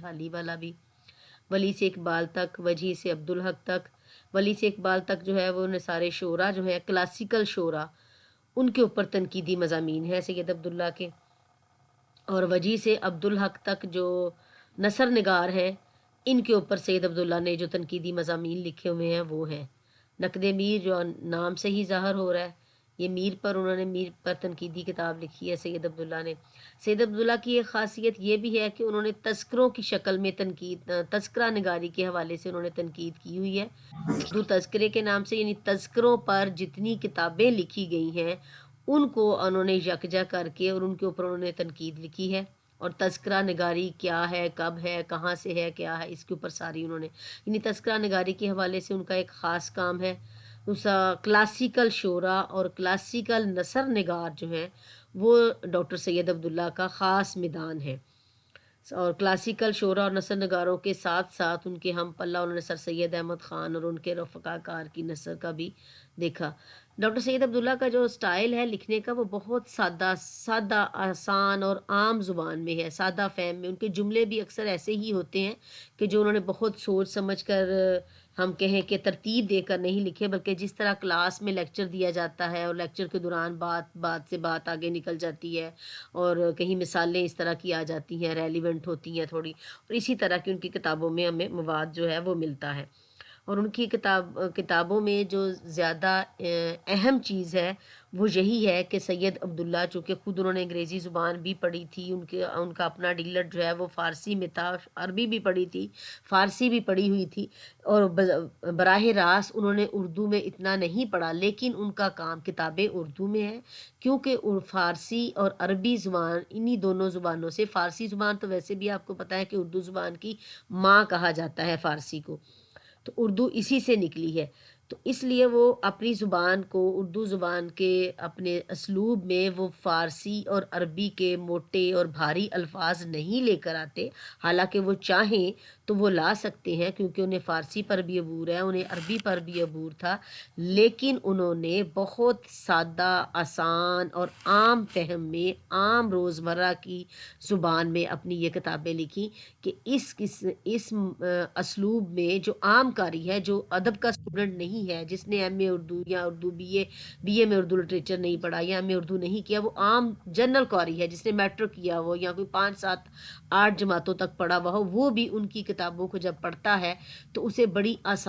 حالی والا بھی، ولی سے اقبال تک، وجیح سے عبدالحق تک. ولی سے اقبال تک جو ہے وہ نثار شعرا جو ہے کلاسیکل شعرا، ان کے اوپر تنقیدی مضامین ہیں سید عبداللہ کے. اور وجیح سے عبدالحق تک جو نثر نگار ہیں، ان کے اوپر سید عبداللہ نے جو تنقیدی مضامین لکھے ہوئے ہیں وہ ہیں. نقد میر جو نام سے ہی ظاہر ہو رہا ہے، یہ میر پر انہوں نے میر پر تنقیدی کتاب لکھی ہے سید عبداللہ نے. سید عبداللہ کی ایک خاصیت یہ بھی ہے کہ انہوں نے تذکروں کی شکل میں تذکرہ نگاری کے حوالے سے انہوں نے تنقید کی ہوئی ہے. اردو تذکرے کے نام سے، یعنی تذکروں پر جتنی کتابیں لکھی گئی ہیں ان کو انہوں نے یکجا کر کے اور ان کے اوپر انہوں نے تنقید لکھی ہے. اور تذکرہ نگاری کیا ہے، کب ہے، کہاں سے ہے، کیا ہے، اس کے اوپر ساری انہوں نے، یعنی تذکرہ نگاری کے حوالے سے ان کا ایک خاص کام ہے. کلاسیکل شعرا اور کلاسیکل نثر نگار جو ہیں وہ ڈاکٹر سید عبداللہ کا خاص میدان ہے. اور کلاسیکل شعرا اور نثر نگاروں کے ساتھ ساتھ ان کے ہم پلہ انہوں نے سر سید احمد خان اور ان کے رفقا کار کی نثر کا بھی دیکھا. ڈاکٹر سید عبداللہ کا جو سٹائل ہے لکھنے کا وہ بہت سادہ آسان اور عام زبان میں ہے، سادہ فہم میں. ان کے جملے بھی اکثر ایسے ہی ہوتے ہیں کہ جو انہوں نے بہت سوچ سمجھ کر، ہم کہیں کہ ترتیب دے کر نہیں لکھے، بلکہ جس طرح کلاس میں لیکچر دیا جاتا ہے اور لیکچر کے دوران بات سے بات آگے نکل جاتی ہے اور کہیں مثالیں اس طرح کی آ جاتی ہیں، ریلیونٹ ہوتی ہیں تھوڑی، اور اسی طرح کی ان کی کتابوں میں ہمیں مواد جو ہے وہ ملتا ہے. اور ان کی کتابوں میں جو زیادہ اہم چیز ہے وہ یہی ہے کہ سید عبداللہ، چونکہ خود انہوں نے انگریزی زبان بھی پڑھی تھی، ان کا اپنا ڈیلٹ جو ہے وہ فارسی میں تھا، عربی بھی پڑھی تھی، فارسی بھی پڑھی ہوئی تھی، اور براہ راست انہوں نے اردو میں اتنا نہیں پڑھا، لیکن ان کا کام کتابیں اردو میں ہے. کیونکہ فارسی اور عربی زبان، انہی دونوں زبانوں سے، فارسی زبان تو ویسے بھی آپ کو پتہ ہے کہ اردو زبان کی ماں کہا جاتا ہے فارسی کو، تو اردو اسی سے نکلی ہے. تو اس لیے وہ اپنی زبان کو، اردو زبان کے اپنے اسلوب میں وہ فارسی اور عربی کے موٹے اور بھاری الفاظ نہیں لے کر آتے. حالانکہ وہ چاہیں تو وہ لا سکتے ہیں، کیونکہ انہیں فارسی پر بھی عبور ہے، انہیں عربی پر بھی عبور تھا، لیکن انہوں نے بہت سادہ، آسان اور عام فہم میں، عام روزمرہ کی زبان میں اپنی یہ کتابیں لکھی کہ اس اسلوب میں جو عام قاری ہے، جو ادب کا اسٹوڈنٹ نہیں ہے، جس نے ایم اے اردو یا اردو بی اے میں اردو لٹریچر نہیں پڑھا یا ایم اے اردو نہیں کیا، وہ عام جنرل قاری ہے جس نے میٹرک کیا ہو یا کوئی 5 7 8 جماعتوں تک پڑھا ہوا ہو، وہ بھی ان کی کتابوں کو جب پڑھتا ہے تو اسے بڑی آسان